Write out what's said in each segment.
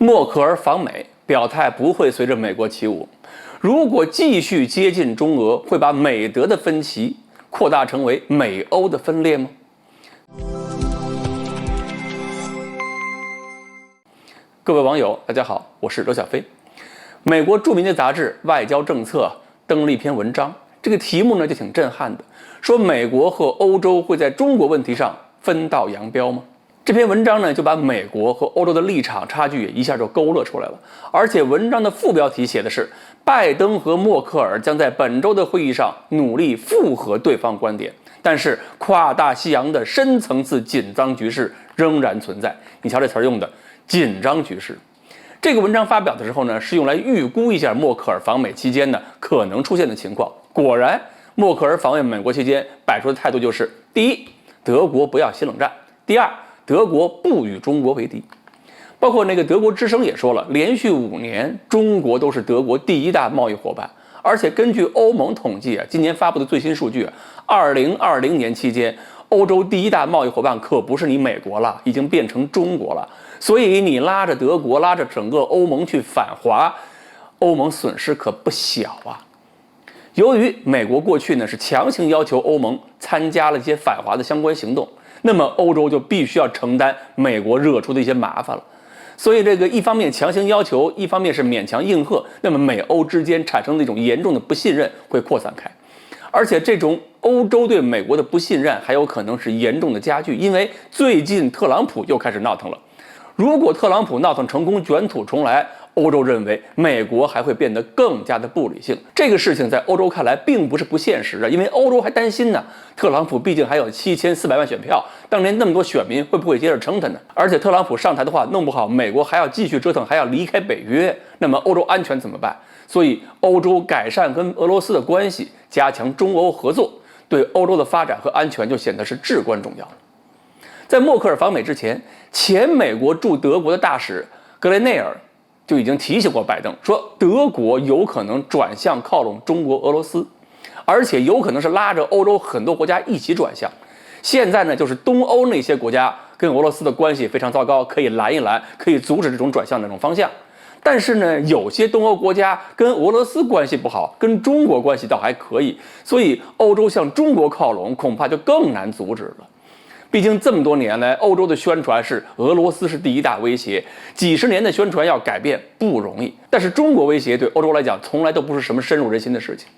默克尔访美，表态不会随着美国起舞。如果继续接近中俄，会把美德的分歧扩大成为美欧的分裂吗？各位网友，大家好，我是刘小飞。美国著名的杂志《外交政策》登了一篇文章，这个题目呢就挺震撼的，说美国和欧洲会在中国问题上分道扬镳吗？这篇文章呢就把美国和欧洲的立场差距一下就勾勒出来了，而且文章的副标题写的是拜登和默克尔将在本周的会议上努力复合对方观点，但是跨大西洋的深层次紧张局势仍然存在。你瞧这词儿用的，紧张局势。这个文章发表的时候呢，是用来预估一下默克尔访美期间呢可能出现的情况。果然，默克尔访问美国期间摆出的态度就是：第一，德国不要新冷战；第二，德国不与中国为敌。包括那个德国之声也说了，连续5年，中国都是德国第一大贸易伙伴。而且根据欧盟统计今年发布的最新数据，2020年期间，欧洲第一大贸易伙伴可不是你美国了，已经变成中国了。所以你拉着德国，拉着整个欧盟去反华，欧盟损失可不小啊。由于美国过去呢是强行要求欧盟参加了一些反华的相关行动，那么欧洲就必须要承担美国惹出的一些麻烦了。所以这个一方面强行要求，一方面是勉强应和，那么美欧之间产生的一种严重的不信任会扩散开。而且这种欧洲对美国的不信任还有可能是严重的加剧，因为最近特朗普又开始闹腾了。如果特朗普闹腾成功，卷土重来，欧洲认为美国还会变得更加的不理性。这个事情在欧洲看来并不是不现实的，因为欧洲还担心呢，特朗普毕竟还有7400万选票，当年那么多选民会不会接着撑他呢？而且特朗普上台的话，弄不好美国还要继续折腾，还要离开北约，那么欧洲安全怎么办？所以欧洲改善跟俄罗斯的关系，加强中欧合作，对欧洲的发展和安全就显得是至关重要。在默克尔访美之前，前美国驻德国的大使格雷内尔就已经提醒过拜登，说德国有可能转向靠拢中国、俄罗斯，而且有可能是拉着欧洲很多国家一起转向。现在呢，就是东欧那些国家跟俄罗斯的关系非常糟糕，可以拦一拦，可以阻止这种转向的这种方向。但是呢，有些东欧国家跟俄罗斯关系不好，跟中国关系倒还可以，所以欧洲向中国靠拢恐怕就更难阻止了。毕竟这么多年来，欧洲的宣传是俄罗斯是第一大威胁，几十年的宣传要改变不容易。但是中国威胁对欧洲来讲从来都不是什么深入人心的事情。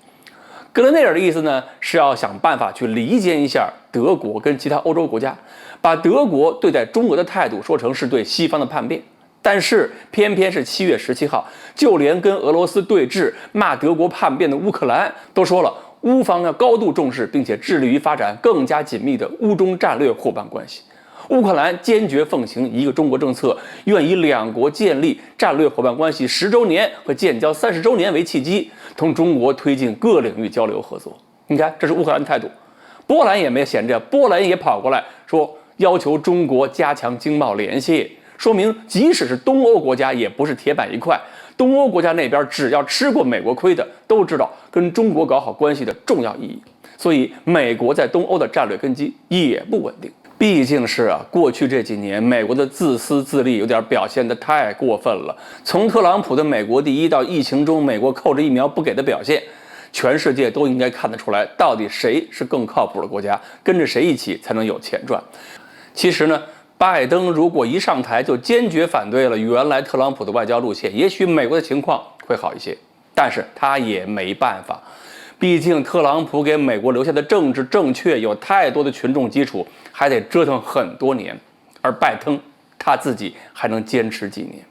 格雷内尔的意思呢，是要想办法去离间一下德国跟其他欧洲国家，把德国对待中国的态度说成是对西方的叛变。但是偏偏是7月17号，就连跟俄罗斯对峙、骂德国叛变的乌克兰都说了，乌方要高度重视，并且致力于发展更加紧密的乌中战略伙伴关系。乌克兰坚决奉行一个中国政策，愿以2国建立战略伙伴关系10周年和建交30周年为契机，同中国推进各领域交流合作。你看，这是乌克兰的态度。波兰也没闲着，波兰也跑过来说要求中国加强经贸联系，说明即使是东欧国家也不是铁板一块。东欧国家那边只要吃过美国亏的，都知道跟中国搞好关系的重要意义。所以美国在东欧的战略根基也不稳定。毕竟是过去这几年美国的自私自利有点表现得太过分了。从特朗普的美国第一到疫情中美国扣着疫苗不给的表现，全世界都应该看得出来，到底谁是更靠谱的国家，跟着谁一起才能有钱赚。其实呢，拜登如果一上台就坚决反对了原来特朗普的外交路线，也许美国的情况会好一些，但是他也没办法。毕竟特朗普给美国留下的政治正确有太多的群众基础，还得折腾很多年，而拜登他自己还能坚持几年。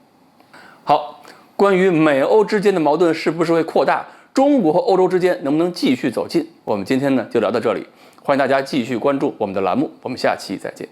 好，关于美欧之间的矛盾是不是会扩大，中国和欧洲之间能不能继续走近，我们今天呢就聊到这里。欢迎大家继续关注我们的栏目，我们下期再见。